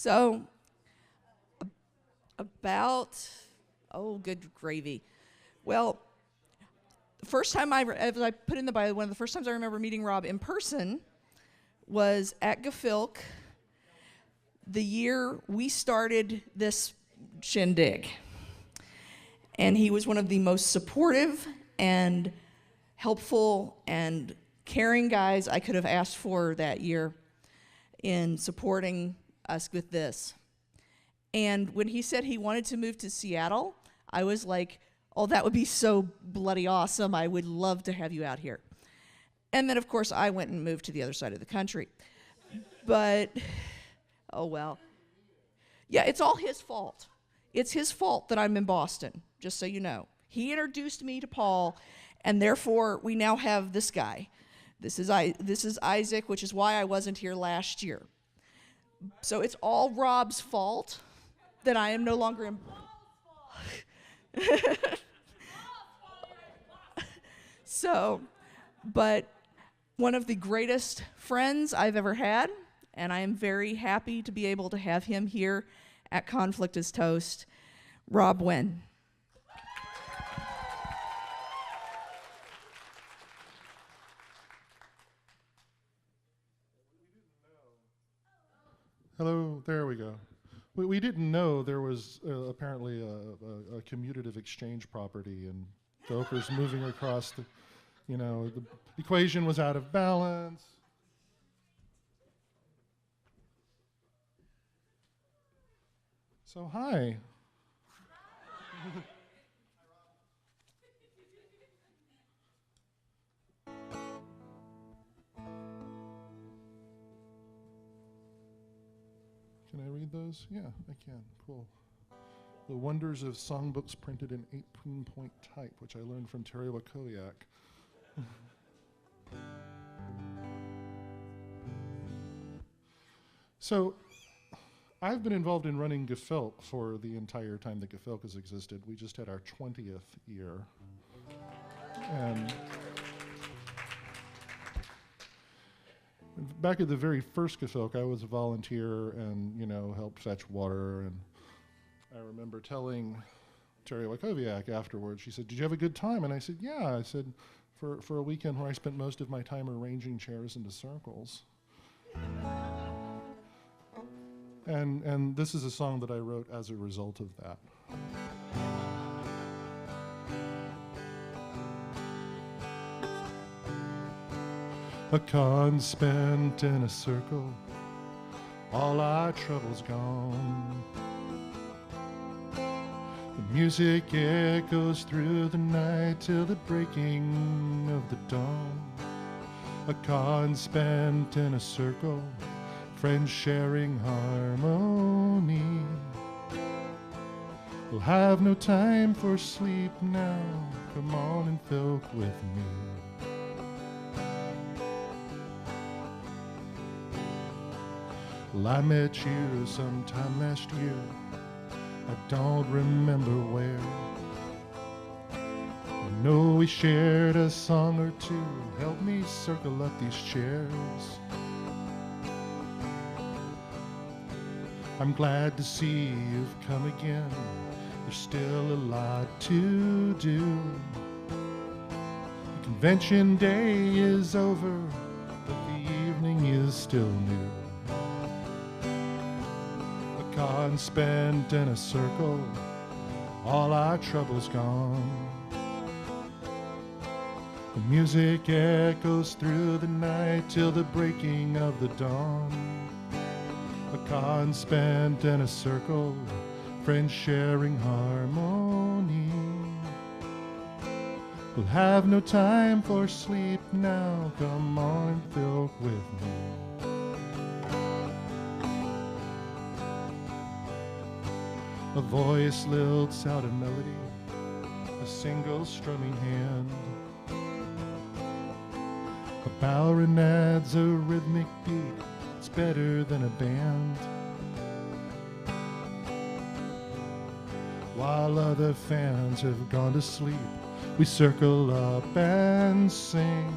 So, about, oh, good gravy. Well, the first time as I put in the bio, one of the first times I remember meeting Rob in person was at Gefilk, the year we started this shindig. And he was one of the most supportive and helpful and caring guys I could have asked for that year in supporting us with this. And when he said he wanted to move to Seattle, I was like, oh, that would be so bloody awesome. I would love to have you out here. And then, of course, I went and moved to the other side of the country. But, oh well. Yeah, it's all his fault. It's his fault that I'm in Boston, just so you know. He introduced me to Paul, and therefore we now have this guy. This is Isaac, which is why I wasn't here last year. So it's all Rob's fault that I am no longer in. So, but one of the greatest friends I've ever had, and I am very happy to be able to have him here at Conflikt as Toast, Rob Wynne. Hello, there we go. We didn't know there was apparently a commutative exchange property and Doker's moving across the, the equation was out of balance. So hi. Can I read those? Yeah, I can. Cool. The Wonders of Songbooks Printed in 18-point Type, which I learned from Terry Wakowiak. So, I've been involved in running Gefilk for the entire time that Gefilk has existed. We just had our 20th year. And back at the very first Gefilk, I was a volunteer and, helped fetch water. And I remember telling Terry Wakowiak afterwards, she said, "Did you have a good time?" And I said, "Yeah." I said, for a weekend where I spent most of my time arranging chairs into circles. And this is a song that I wrote as a result of that. A con spent in a circle, all our troubles gone. The music echoes through the night till the breaking of the dawn. A con spent in a circle, friends sharing harmony. We'll have no time for sleep now, come on and filk with me. Well, I met you sometime last year, I don't remember where. I know we shared a song or two, help me circle up these chairs. I'm glad to see you've come again, there's still a lot to do. The convention day is over, but the evening is still new. A con spent in a circle, all our troubles gone. The music echoes through the night till the breaking of the dawn. A con spent in a circle, friends sharing harmony. We'll have no time for sleep now, come on and filk with me. A voice lilts out a melody, a single strumming hand. A bowrin adds a rhythmic beat, it's better than a band. While other fans have gone to sleep, we circle up and sing.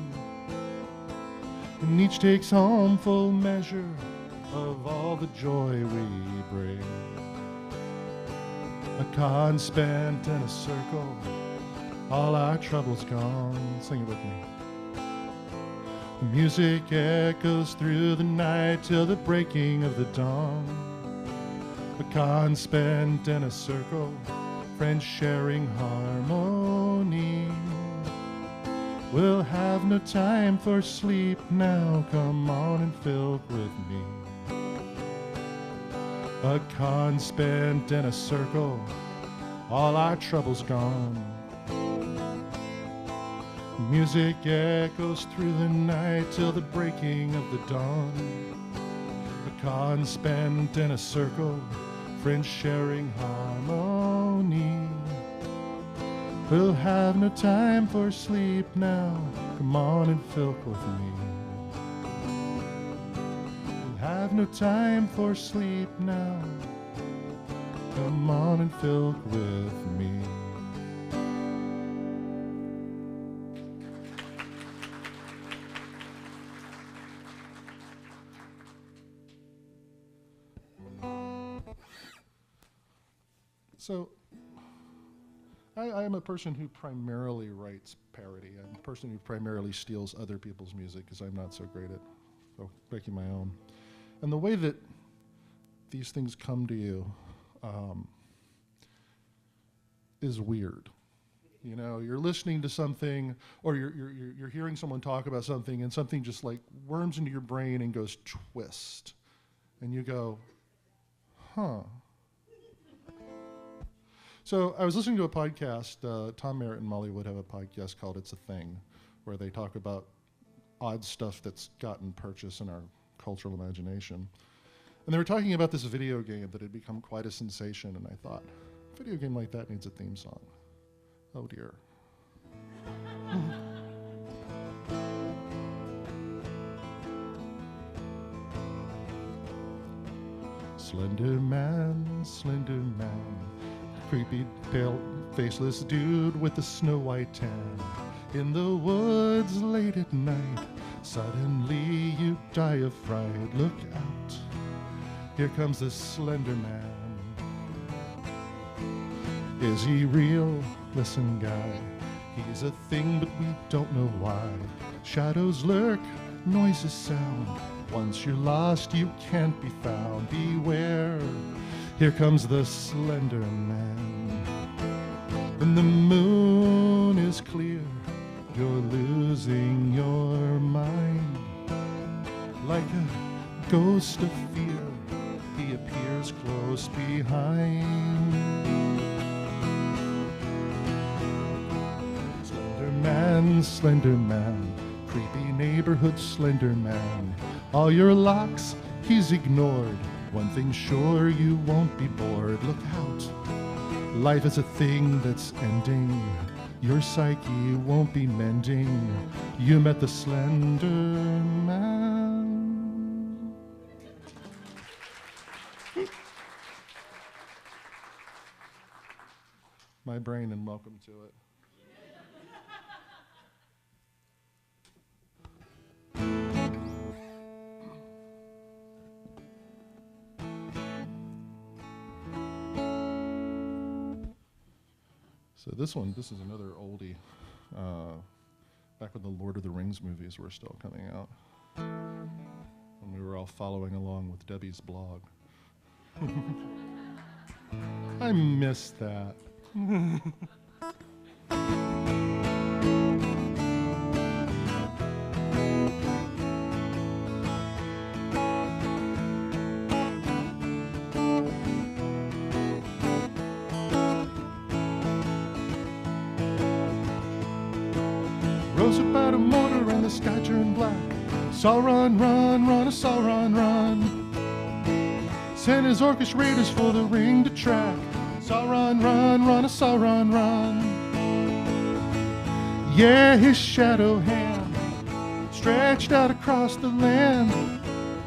And each takes home full measure, of all the joy we bring. A con spent in a circle, all our troubles gone. Sing it with me. The music echoes through the night till the breaking of the dawn. A con spent in a circle, friends sharing harmony. We'll have no time for sleep now, come on and fill with me. A con spent in a circle, all our troubles gone. Music echoes through the night till the breaking of the dawn. A con spent in a circle, friends sharing harmony. We'll have no time for sleep now, come on and fill with me. We'll have no time for sleep now, come on and fill with me. So, I am a person who primarily writes parody. I'm a person who primarily steals other people's music because I'm not so great at making my own. And the way that these things come to you is weird. You know, you're listening to something, or you're hearing someone talk about something, and something just like worms into your brain and goes twist, and you go, huh. So I was listening to a podcast, Tom Merritt and Molly Wood have a podcast called It's a Thing, where they talk about odd stuff that's gotten purchase in our cultural imagination. And they were talking about this video game that had become quite a sensation, and I thought, a video game like that needs a theme song. Oh dear. Slender man, creepy, pale, faceless dude with a snow white tan. In the woods late at night, suddenly you die of fright. Look out, here comes the slender man. Is he real? Listen, guy, he's a thing, but we don't know why. Shadows lurk, noises sound. Once you're lost, you can't be found. Beware, here comes the slender man. When the moon is clear, you're losing your mind. Like a ghost of fear, he appears close behind. Slender man, creepy neighborhood slender man. All your locks, he's ignored. One thing sure, you won't be bored. Look out, life is a thing that's ending. Your psyche won't be mending. You met the slender man. My brain, and welcome to it. So this is another oldie, back when the Lord of the Rings movies were still coming out. And we were all following along with Debbie's blog. I miss that. Rose about a motor and the sky turned black. Saw run, a saw run. Sent his orcish raiders for the ring to track. Saw run, a saw run. Yeah, his shadow hand stretched out across the land.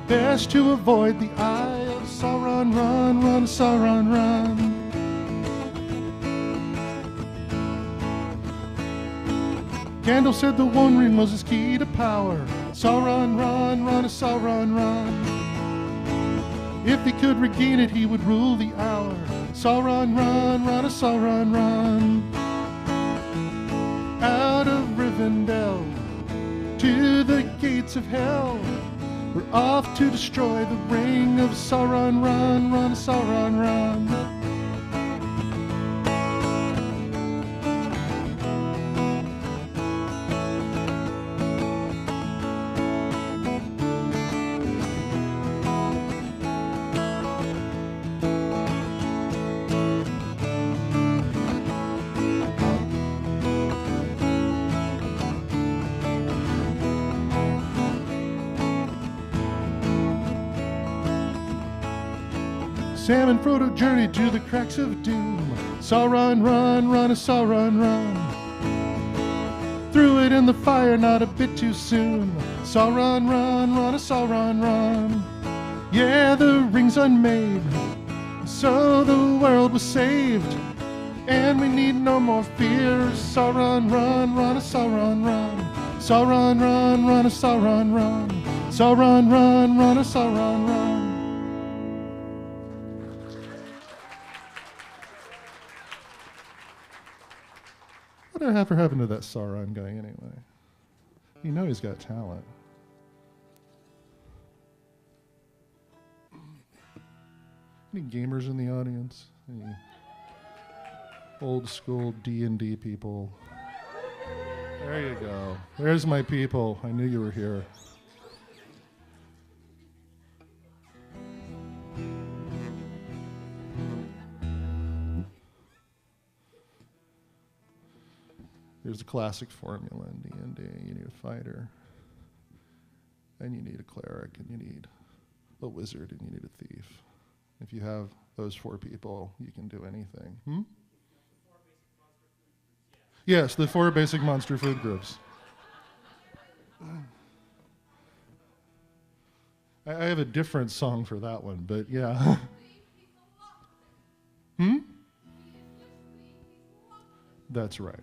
Best to avoid the eye of saw run, a saw run. Gandalf said the One Ring was his key to power. Saw run, a saw run. If he could regain it, he would rule the hour. Sauron, run, run, Sauron, run. Out of Rivendell to the gates of hell. We're off to destroy the ring of Sauron, run, run, Sauron, run. Sam and Frodo journeyed to the cracks of doom. Sauron, run, run, Sauron, run. Threw it in the fire not a bit too soon. Sauron, run, run, Sauron, run. Yeah, the ring's unmade, so the world was saved. And we need no more fear. Sauron, run, run, Sauron, run. Sauron, run, run, Sauron, run. Sauron, run, run, Sauron, run. Whatever happened to that Sauron guy anyway? You know he's got talent. Any gamers in the audience? Any old school D&D people? There you go. There's my people. I knew you were here. There's a classic formula in D&D. You need a fighter, and you need a cleric, and you need a wizard, and you need a thief. If you have those four people, you can do anything. Yes, the four basic monster food groups. I have a different song for that one, but yeah. That's right.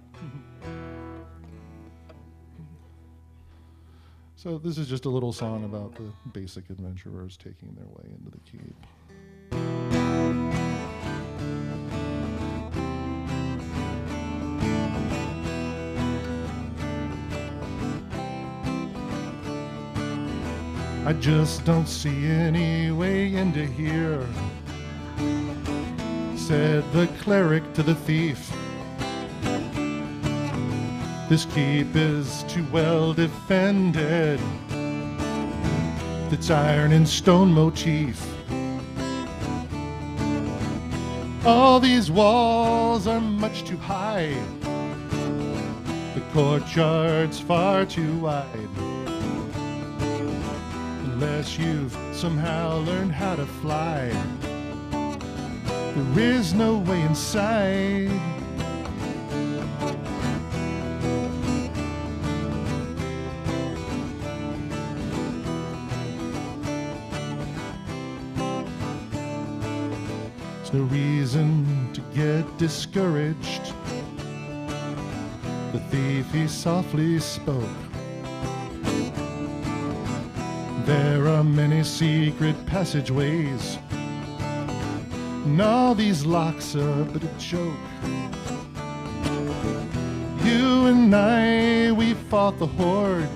So this is just a little song about the basic adventurers taking their way into the keep. I just don't see any way into here, said the cleric to the thief. This keep is too well defended, its iron and stone motif. All these walls are much too high, the courtyard's far too wide. Unless you've somehow learned how to fly, there is no way inside. There's no reason to get discouraged. The thief, he softly spoke. There are many secret passageways, and all these locks are but a joke. You and I, we fought the horde.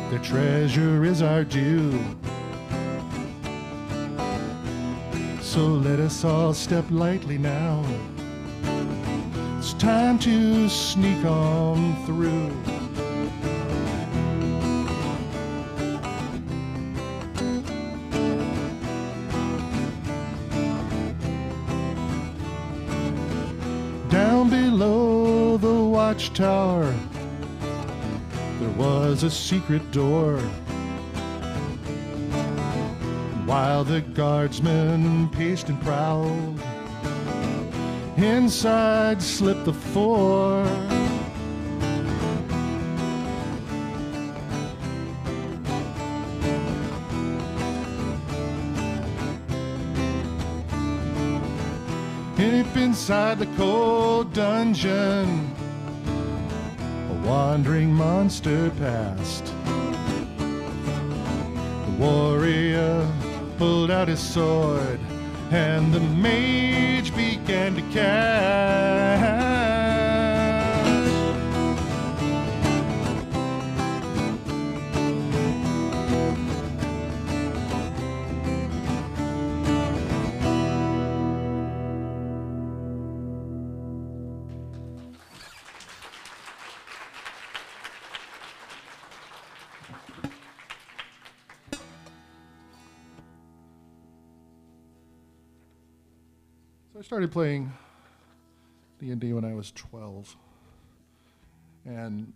Their treasure is our due. So let us all step lightly now. It's time to sneak on through. Down below the watchtower, there was a secret door. While the guardsmen paced and prowled, inside slipped the four. Deep inside the cold dungeon, a wandering monster passed. The warrior pulled out his sword, and the mage began to cast. I started playing D&D when I was 12, and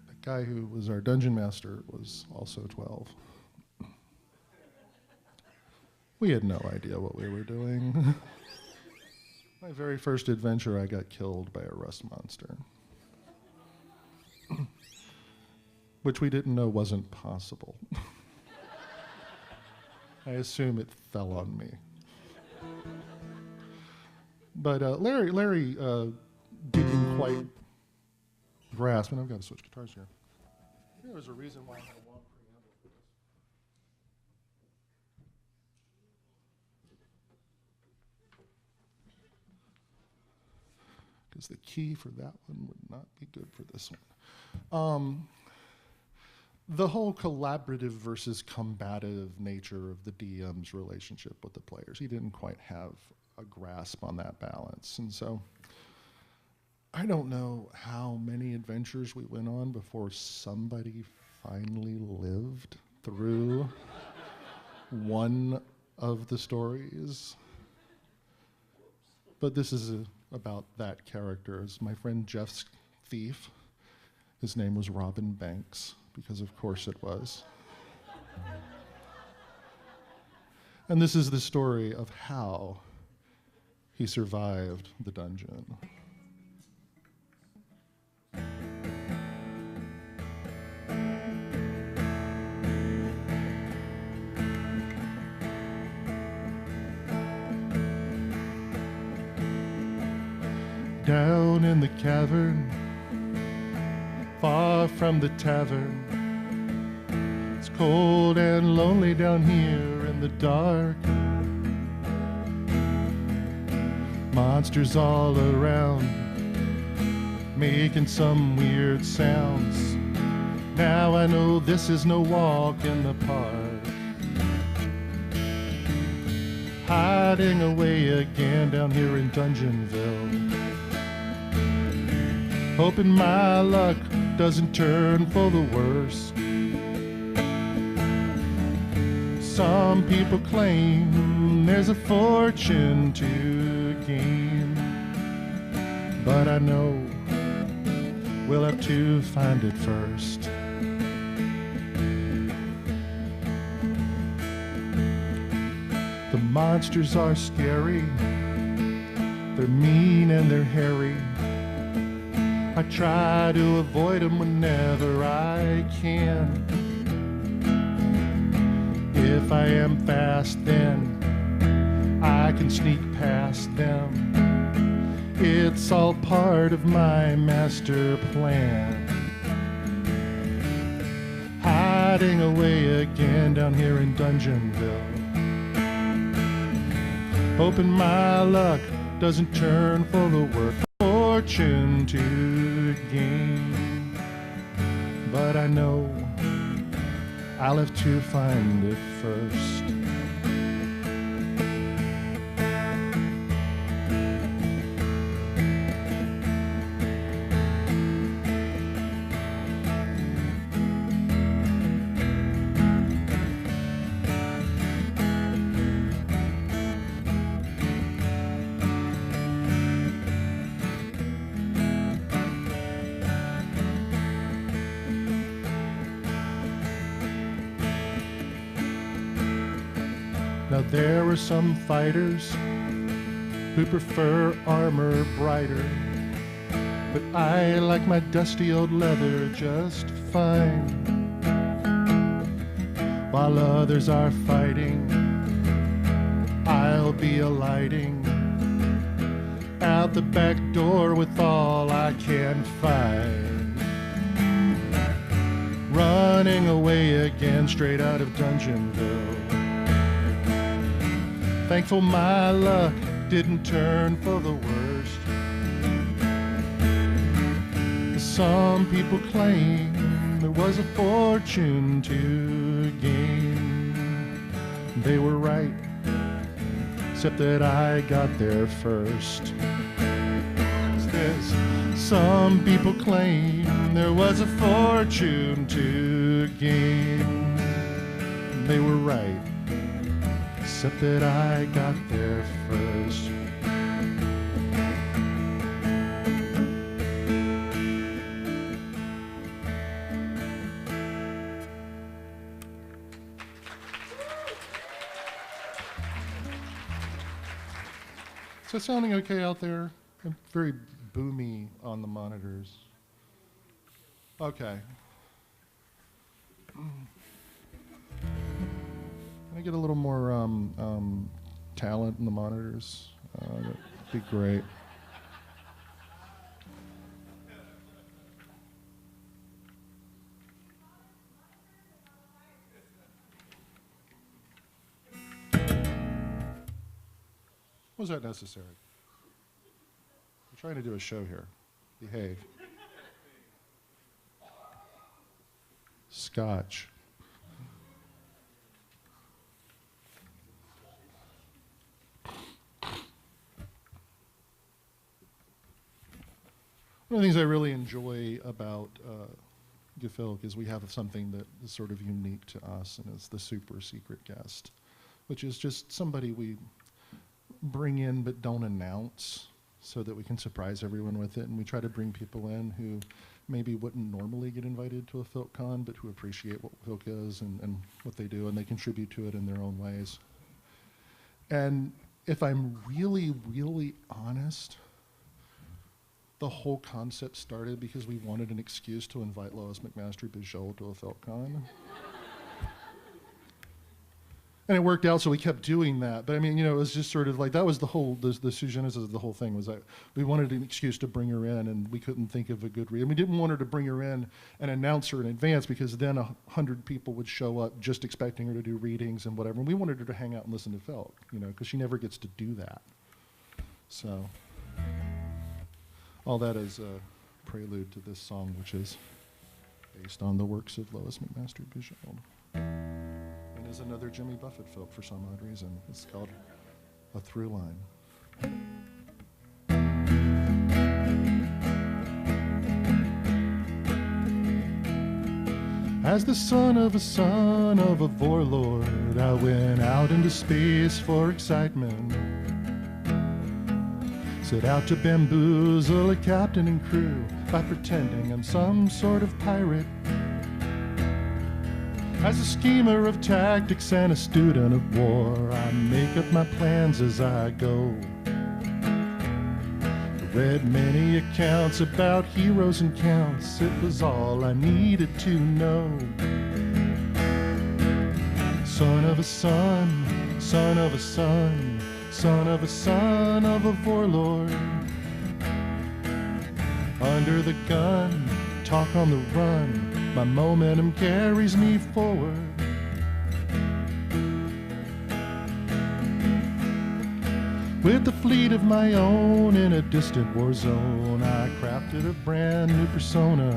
the guy who was our dungeon master was also 12. We had no idea what we were doing. My very first adventure, I got killed by a rust monster, which we didn't know wasn't possible. I assume it fell on me. But Larry didn't quite grasp, and I've got to switch guitars here. There was a reason why I had a long preamble for this. Because the key for that one would not be good for this one. The whole collaborative versus combative nature of the DM's relationship with the players, he didn't quite have a grasp on that balance. And so I don't know how many adventures we went on before somebody finally lived through one of the stories. But this is about that character. As my friend Jeff's thief, his name was Robin Banks, because of course it was. And this is the story of how he survived the dungeon. Down in the cavern, far from the tavern, it's cold and lonely down here in the dark. Monsters all around, making some weird sounds. Now I know this is no walk in the park. Hiding away again down here in Dungeonville, hoping my luck doesn't turn for the worse. Some people claim there's a fortune to gain, but I know we'll have to find it first. The monsters are scary, they're mean and they're hairy. I try to avoid them whenever I can. If I am fast, then I can sneak past them. It's all part of my master plan. Hiding away again down here in Dungeonville, hoping my luck doesn't turn for the worse. Fortune to gain, but I know I'll have to find it first. Now there are some fighters who prefer armor brighter, but I like my dusty old leather just fine. While others are fighting, I'll be alighting out the back door with all I can find. Running away again straight out of Dungeonville, Thankful my luck didn't turn for the worst. Some people claim there was a fortune to gain. They were right, except that I got there first. Some people claim there was a fortune to gain. They were right, except that I got there first. Is that sounding okay out there? I'm very boomy on the monitors. Okay. Can I get a little more talent in the monitors? That'd be great. Was that necessary? We're trying to do a show here. Behave. Scotch. One of the things I really enjoy about Gefilk is we have something that is sort of unique to us, and it's the super secret guest, which is just somebody we bring in but don't announce so that we can surprise everyone with it. And we try to bring people in who maybe wouldn't normally get invited to a FilkCon, but who appreciate what Filk is and what they do, and they contribute to it in their own ways. And if I'm really, really honest, the whole concept started because we wanted an excuse to invite Lois McMaster-Bujold to a FilkCon. And it worked out, so we kept doing that. But I mean, you know, it was just sort of like, that was the whole, the genesis of the whole thing, was that we wanted an excuse to bring her in, and we couldn't think of a good reason. We didn't want her to bring her in and announce her in advance, because then 100 people would show up just expecting her to do readings and whatever. And we wanted her to hang out and listen to Filk, you know, because she never gets to do that. So all that is a prelude to this song, which is based on the works of Lois McMaster-Bujold. And is another Jimmy Buffett Filk for some odd reason. It's called A Through Line. As the son of a warlord, I went out into space for excitement. Set out to bamboozle a captain and crew by pretending I'm some sort of pirate. As a schemer of tactics and a student of war, I make up my plans as I go. I read many accounts about heroes and counts. It was all I needed to know. Son of a son, son of a son, son of a son of a warlord. Under the gun, talk on the run, my momentum carries me forward. With a fleet of my own in a distant war zone, I crafted a brand new persona.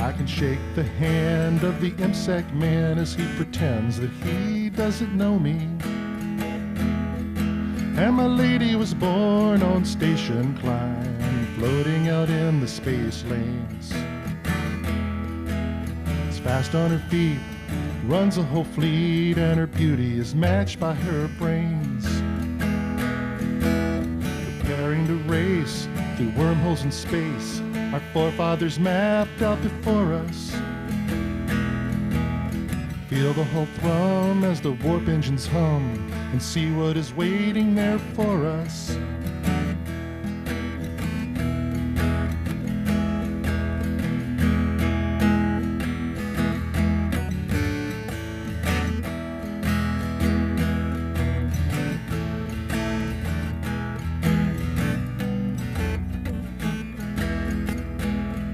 I can shake the hand of the IMSEC man as he pretends that he doesn't know me. And my lady was born on Station Klein, floating out in the space lanes. It's fast on her feet, runs a whole fleet, and her beauty is matched by her brains. Preparing to race through wormholes in space, our forefathers mapped out before us. Feel the hull thrum as the warp engines hum, and see what is waiting there for us.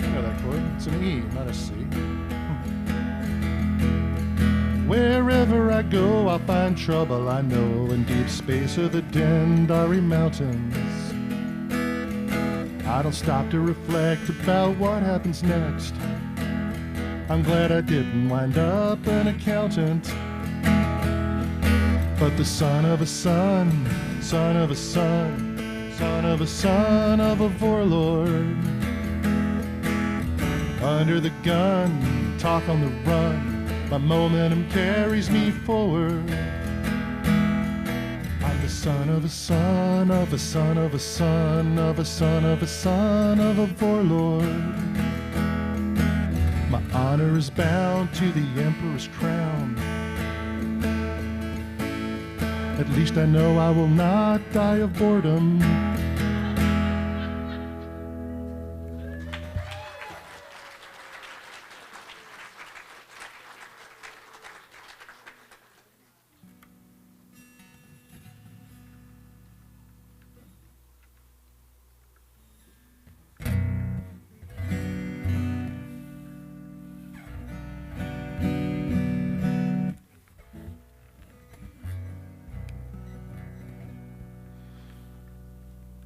You know that chord? It's an E, not a C. Wherever I go, I'll find trouble, I know, in deep space or the Dendari Mountains. I don't stop to reflect about what happens next. I'm glad I didn't wind up an accountant, but the son of a son, son of a son, son of a son of a warlord. Under the gun, talk on the run, my momentum carries me forward. I'm the son of a son of a son of a son of a son of a son of a warlord. My honor is bound to the emperor's crown. At least I know I will not die of boredom.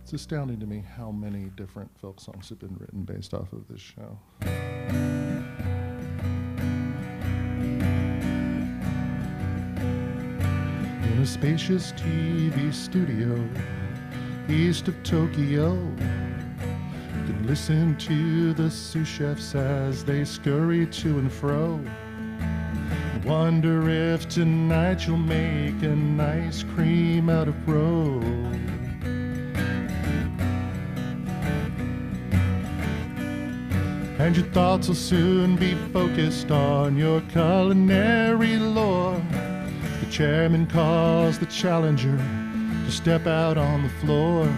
It's astounding to me how many different folk songs have been written based off of this show. In a spacious TV studio east of Tokyo, you can listen to the sous chefs as they scurry to and fro. Wonder if tonight you'll make an ice cream out of roe. And your thoughts will soon be focused on your culinary lore. The chairman calls the challenger to step out on the floor.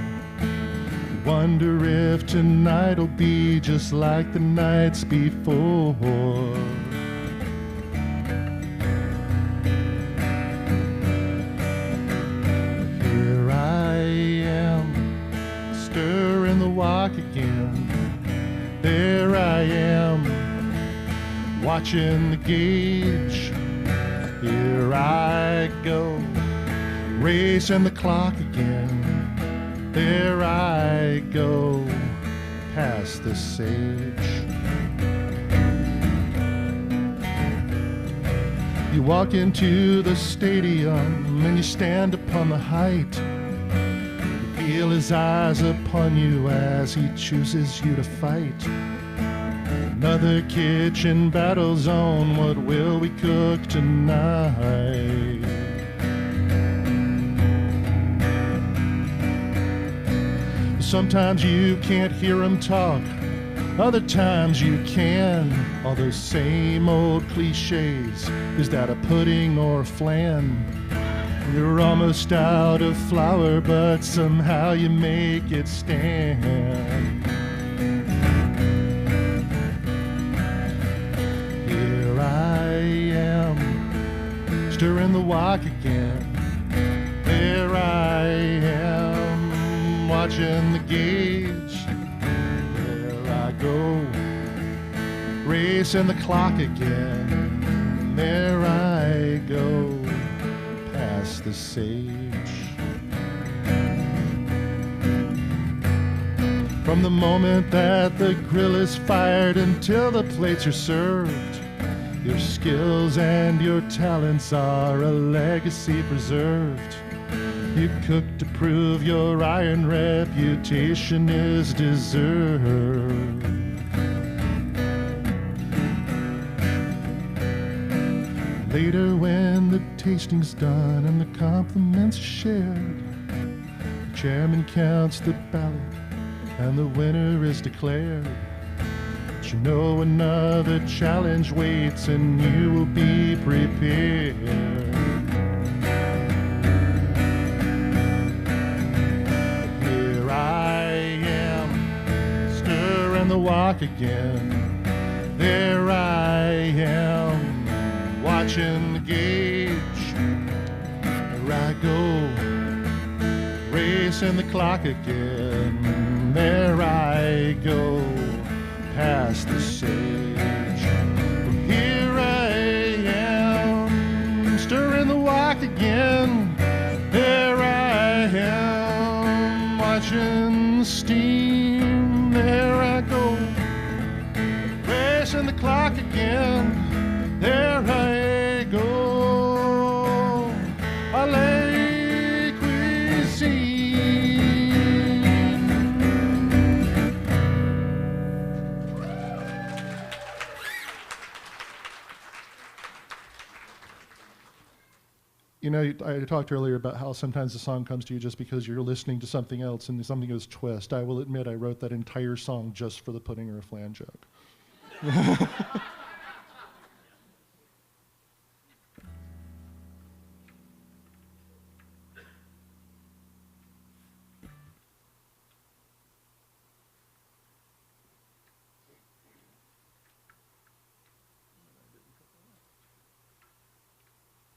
Wonder if tonight'll be just like the nights before. Here I am, stirring the wok again. There I am, watching the gauge. Here I go, racing the clock again. There I go, past the sage. You walk into the stadium and you stand upon the height. Feel his eyes upon you as he chooses you to fight. Another kitchen battle zone, what will we cook tonight? Sometimes you can't hear him talk, other times you can. All those same old cliches, is that a pudding or a flan? You're almost out of flour, but somehow you make it stand. Here I am, stirring the wok again. There I am, watching the gauge. There I go, racing the clock again. There I go, past the sage. From the moment that the grill is fired until the plates are served, your skills and your talents are a legacy preserved. You cook to prove your iron reputation is deserved. Later when the tasting's done and the compliments are shared, the chairman counts the ballot and the winner is declared. But you know another challenge waits and you will be prepared. Here I am, stirring the wok again. There I am, watching the gauge. There I go, racing the clock again. There I go, past the sage. Here I am, stirring the dream. There I go, racing the clock again. There I go, a late cuisine. You know, I talked earlier about how sometimes a song comes to you just because you're listening to something else and something goes twist. I will admit I wrote that entire song just for the pudding or a flan joke.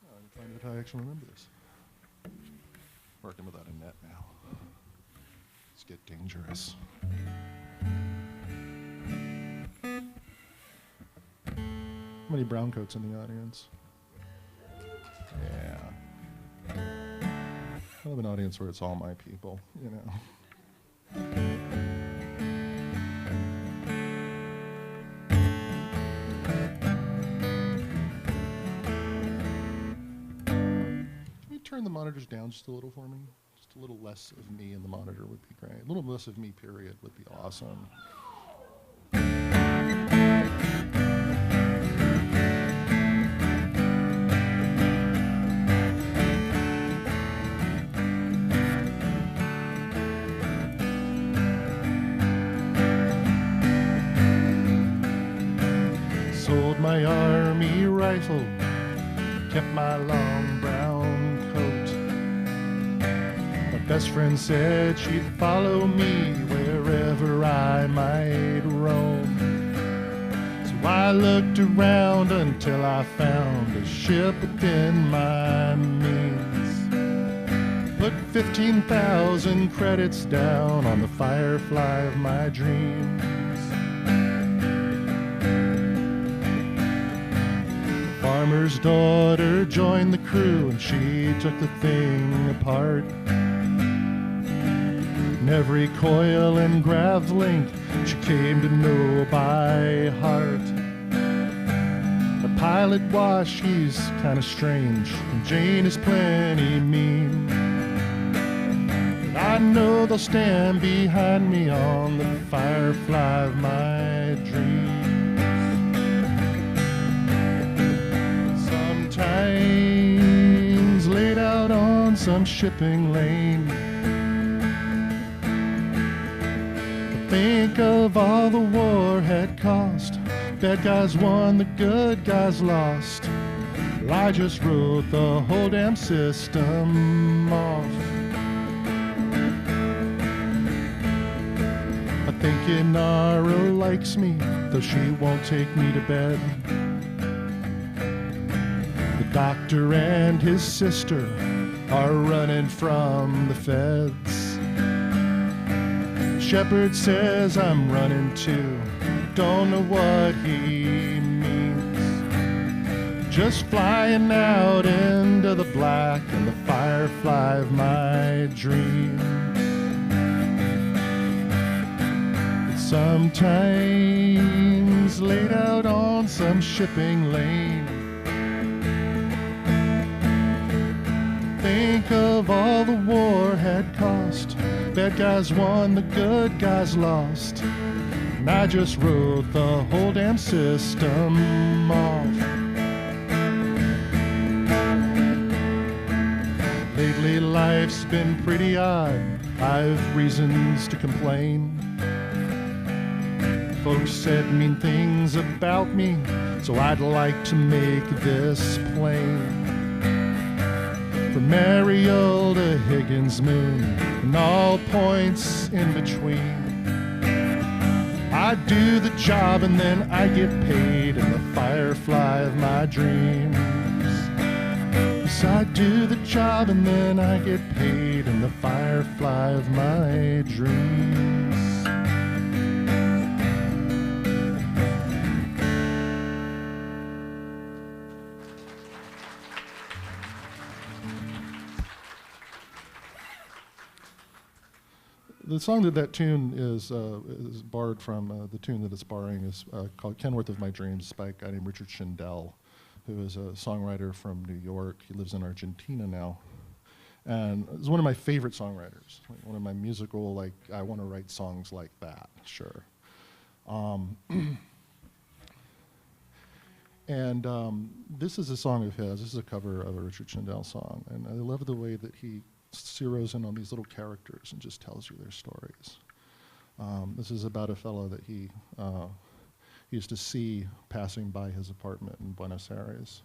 I'm trying to actually remember this. Working without a net now. Let's get dangerous. How many brown coats in the audience? Yeah. I love an audience where it's all my people, you know. Turn the monitors down just a little for me? Just a little less of me in the monitor would be great. A little less of me, period, would be awesome. Sold my army rifle, kept my long brown coat. My best friend said she'd follow me wherever I might roam. So I looked around until I found a ship within my means. Put 15,000 credits down on the Firefly of my dreams. Farmer's daughter joined the crew and she took the thing apart. And every coil and grav link she came to know by heart. The pilot Wash, he's kinda strange, and Jane is plenty mean. But I know they'll stand behind me on the Firefly of my dreams. Sometimes laid out on some shipping lane, think of all the war had cost. Bad guys won, the good guys lost. Well, I just wrote the whole damn system off. I think Inara likes me, though she won't take me to bed. The doctor and his sister are running from the feds. Shepherd says I'm running too, don't know what he means. Just flying out into the black and the Firefly of my dreams. But sometimes laid out on some shipping lane, think of all the war had cost. Bad guys won, the good guys lost. And I just wrote the whole damn system off. Lately life's been pretty odd, I've reasons to complain. Folks said mean things about me, so I'd like to make this plain. From Mariel to Higgins Moon and all points in between, I do the job and then I get paid in the Firefly of my dreams. Yes, I do the job and then I get paid in the Firefly of my dreams. the song that tune is borrowed from, the tune that it's borrowing is called Kenworth of My Dreams by a guy named Richard Schindel, who is a songwriter from New York. He lives in Argentina now. And he's one of my favorite songwriters, like one of my musical, like, I want to write songs like that, sure. This is a song of his. This is a cover of a Richard Schindel song. And I love the way that he zeroes in on these little characters and just tells you their stories. This is about a fellow that he used to see passing by his apartment in Buenos Aires.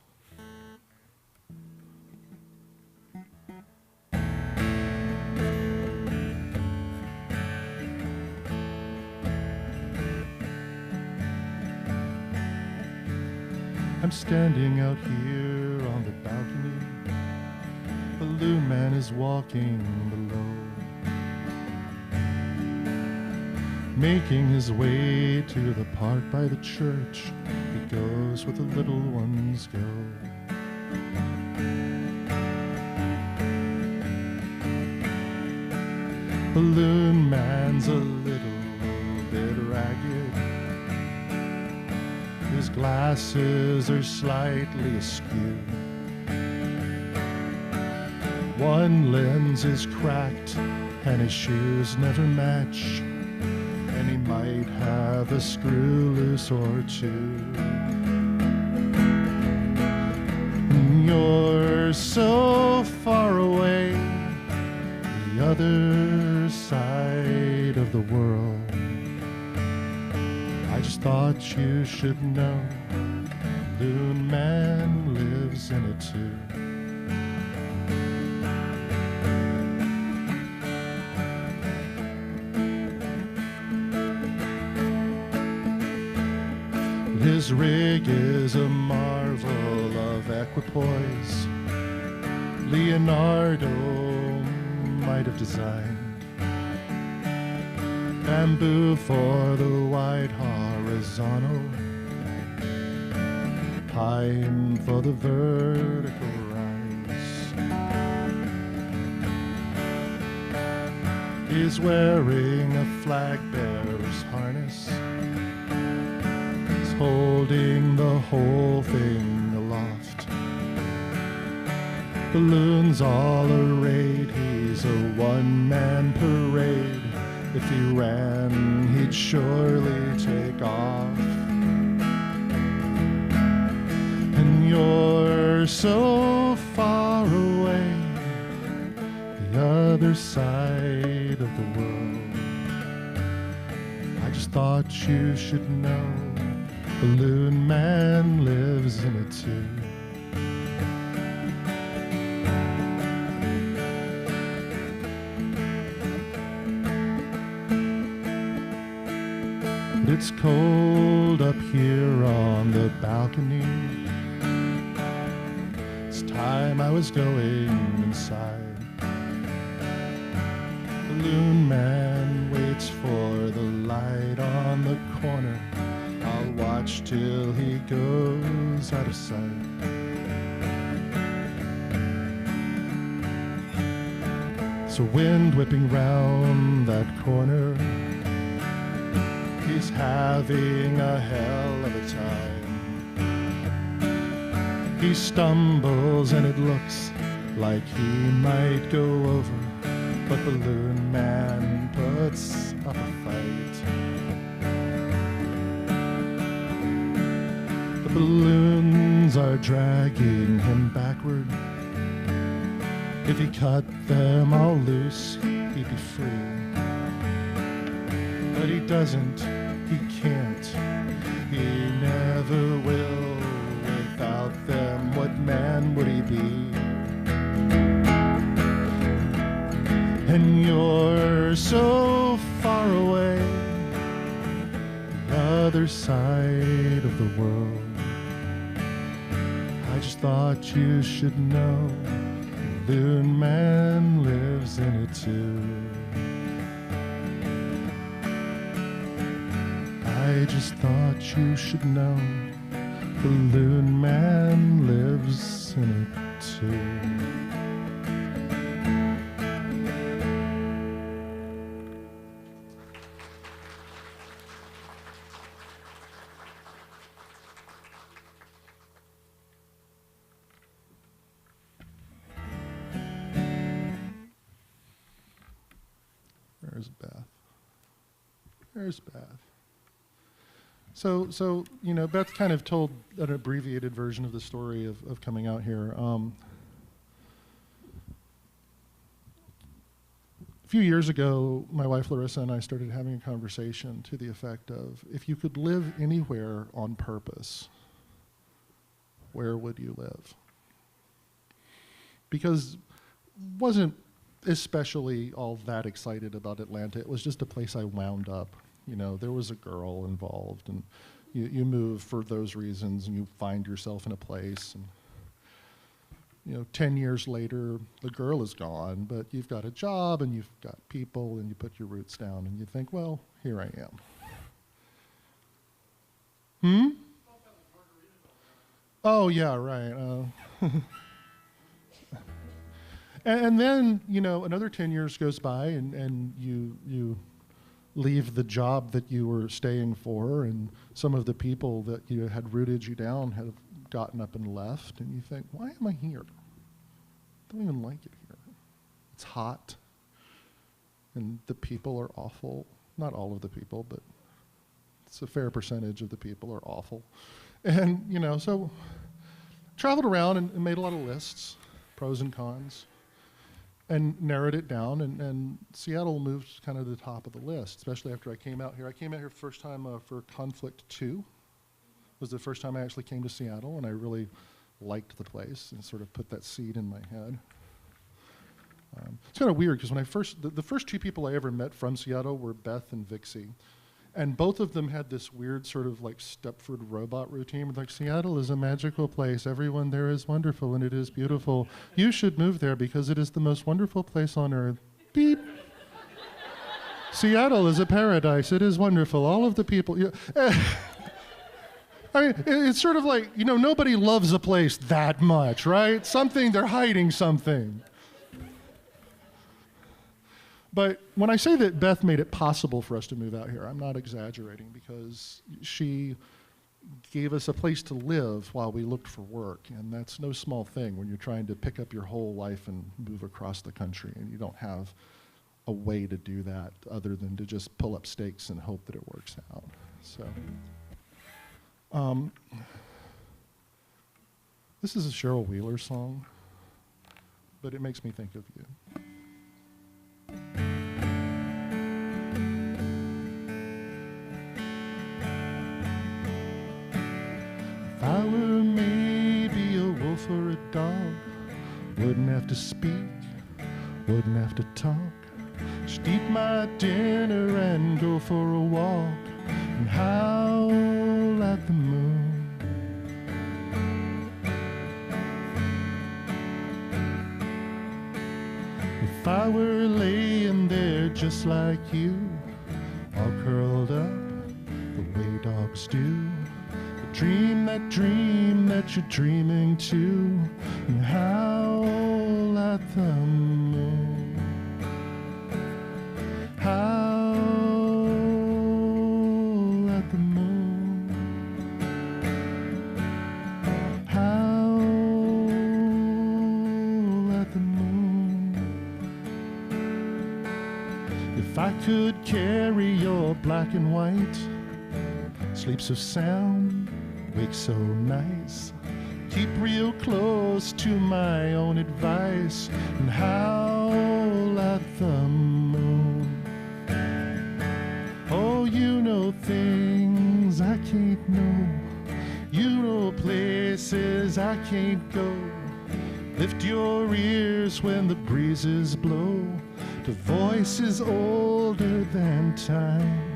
I'm standing out here on the balcony. Balloon Man is walking below, making his way to the park by the church. He goes where the little ones go. Balloon Man's a little bit ragged. His glasses are slightly askew. One lens is cracked and his shoes never match, and he might have a screw loose or two. And you're so far away, the other side of the world. I just thought you should know, Balloon Man lives in it too. His rig is a marvel of equipoise Leonardo might have designed. Bamboo for the wide horizontal, pine for the vertical rise. He's wearing a flag bearer's harness. He's holding the whole thing aloft. Balloons all arrayed, he's a one-man parade. If he ran, he'd surely take off. And you're so far away, the other side of the world. I just thought you should know, Balloon Man lives in it too. It's cold up here on the balcony. It's time I was going inside. Balloon Man waits for the light on the corner. I'll watch till he goes out of sight. So wind whipping round that corner, he's having a hell of a time. He stumbles and it looks like he might go over, but Balloon Man puts up a fight. The balloons are dragging him backward. If he cut them all loose, he'd be free. But he doesn't, he can't, he never will. Without them, what man would he be? And you're so far away, the other side of the world. I just thought you should know, Balloon Man lives in it too. I just thought you should know, Balloon Man lives in it too. There's Beth. So Beth kind of told an abbreviated version of the story of coming out here. A few years ago, my wife Larissa and I started having a conversation to the effect of, if you could live anywhere on purpose, where would you live? Because wasn't especially all that excited about Atlanta. It was just a place I wound up. There was a girl involved, and you move for those reasons, and you find yourself in a place, and 10 years later, the girl is gone, but you've got a job, and you've got people, and you put your roots down, and you think, well, here I am. Oh, yeah, right. And then, another 10 years goes by, and you leave the job that you were staying for, and some of the people that had rooted you down have gotten up and left, and you think, why am I here? I don't even like it here. It's hot, and the people are awful. Not all of the people, but it's a fair percentage of the people are awful. And, so traveled around and made a lot of lists, pros and cons, and narrowed it down, and Seattle moved kind of to the top of the list, especially after I came out here. I came out here first time for Conflikt 2. It was the first time I actually came to Seattle, and I really liked the place and sort of put that seed in my head. It's kind of weird, because when the first two people I ever met from Seattle were Beth and Vixie. And both of them had this weird sort of like Stepford robot routine. Like, Seattle is a magical place. Everyone there is wonderful and it is beautiful. You should move there because it is the most wonderful place on earth. Beep. Seattle is a paradise. It is wonderful. All of the people. I mean, it's sort of like, nobody loves a place that much, right? They're hiding something. But when I say that Beth made it possible for us to move out here, I'm not exaggerating, because she gave us a place to live while we looked for work. And that's no small thing when you're trying to pick up your whole life and move across the country, and you don't have a way to do that other than to just pull up stakes and hope that it works out. So, this is a Cheryl Wheeler song, but it makes me think of you. If I were maybe a wolf or a dog, wouldn't have to speak, wouldn't have to talk, just eat my dinner and go for a walk and howl at the moon. If I were laying there just like you, all curled up the way dogs do, dream that you're dreaming too, and howl at the moon. Howl at the moon. Howl at the moon. If I could carry your black and white, sleep so sound, wake so nice, keep real close to my own advice, and howl at the moon. Oh, you know things I can't know, you know places I can't go. Lift your ears when the breezes blow to voices older than time.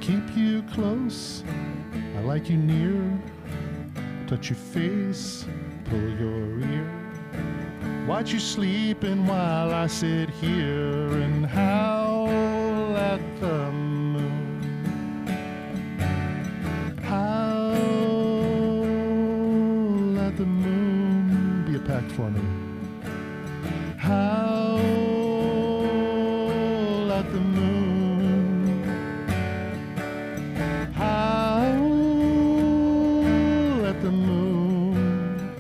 Keep you close, I like you near, touch your face, pull your ear, watch you sleeping while I sit here and howl at the moon. Howl at the moon, be a packed for me. Howl at the moon. Howl at the moon.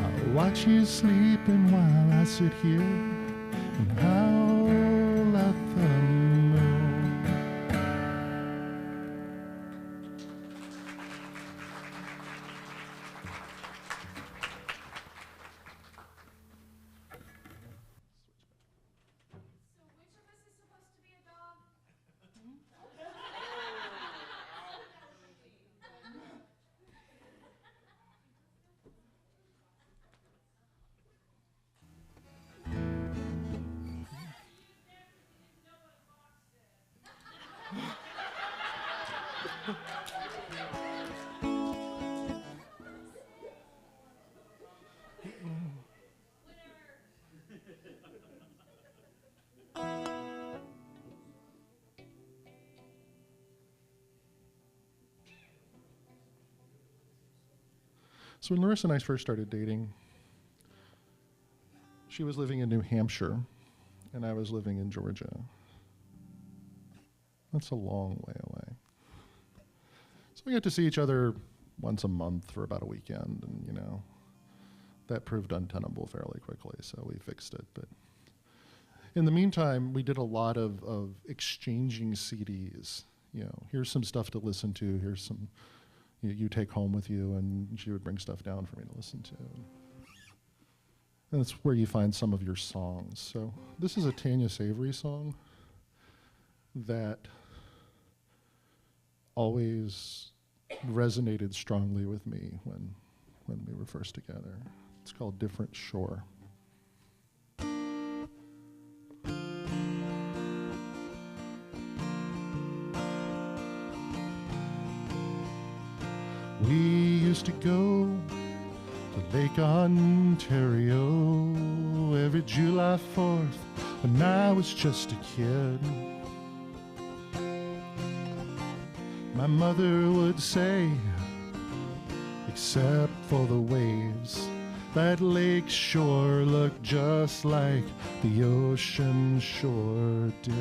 I'll watch you sleeping while I sit here and howl at the moon. So when Larissa and I first started dating, she was living in New Hampshire, and I was living in Georgia. That's a long way away. So we got to see each other once a month for about a weekend, and you know, that proved untenable fairly quickly, so we fixed it. But in the meantime, we did a lot of exchanging CDs. You know, here's some stuff to listen to, here's some you take home with you, and she would bring stuff down for me to listen to. And that's where you find some of your songs. So this is a Tanya Savory song that always resonated strongly with me when we were first together. It's called Different Shore. We used to go to Lake Ontario every July 4th when I was just a kid. My mother would say, except for the waves, that lake shore looked just like the ocean shore did.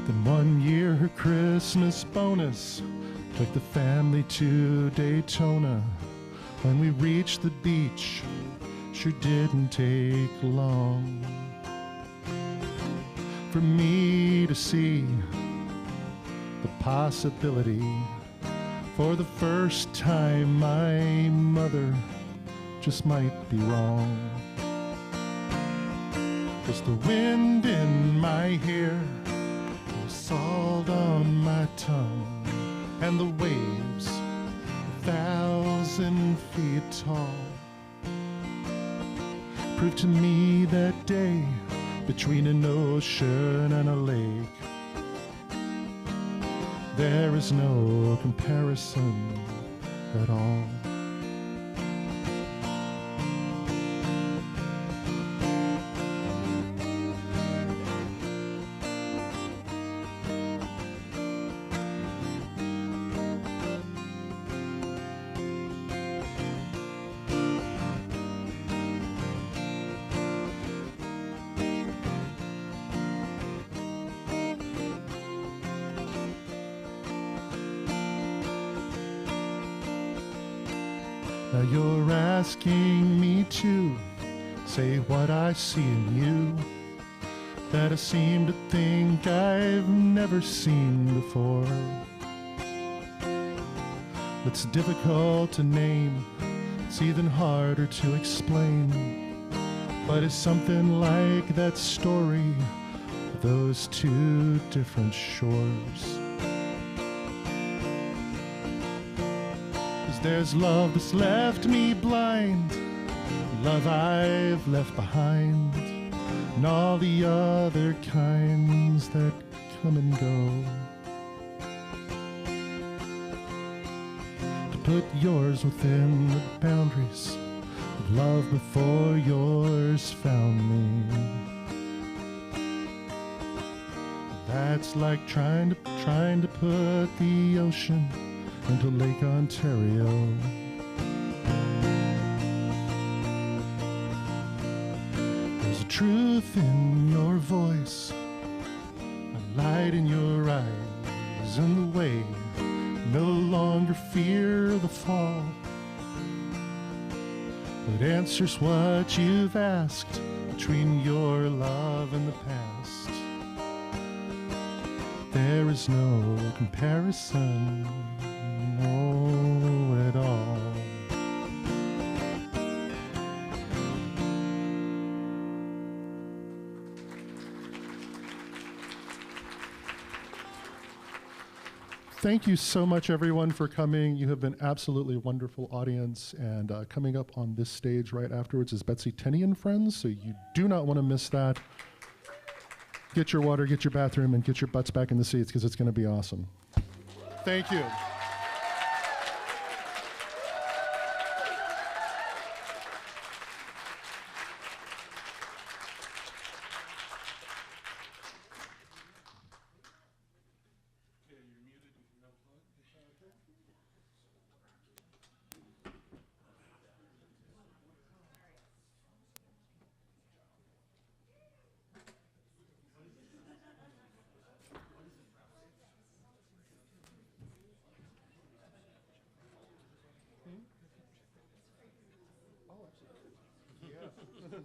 Then one year her Christmas bonus took the family to Daytona. When we reached the beach, sure didn't take long for me to see the possibility. For the first time, my mother just might be wrong. 'Cause the wind in my hair, the salt on my tongue, and the waves 1,000 feet tall proved to me that day between an ocean and a lake, there is no comparison at all. Now you're asking me to say what I see in you, that I seem to think I've never seen before. It's difficult to name, it's even harder to explain, but it's something like that story of those two different shores. There's love that's left me blind, love I've left behind, and all the other kinds that come and go. To put yours within the boundaries of love before yours found me. That's like trying to put the ocean into Lake Ontario. There's a truth in your voice, a light in your eyes, and the way no longer fear the fall. It answers what you've asked between your love and the past. There is no comparison, no at all. Thank you so much, everyone, for coming. You have been absolutely wonderful audience. And coming up on this stage right afterwards is Betsy Tenney and Friends, so you do not want to miss that. Get your water, get your bathroom, and get your butts back in the seats, because it's going to be awesome. Thank you. Oh, absolutely. Yeah.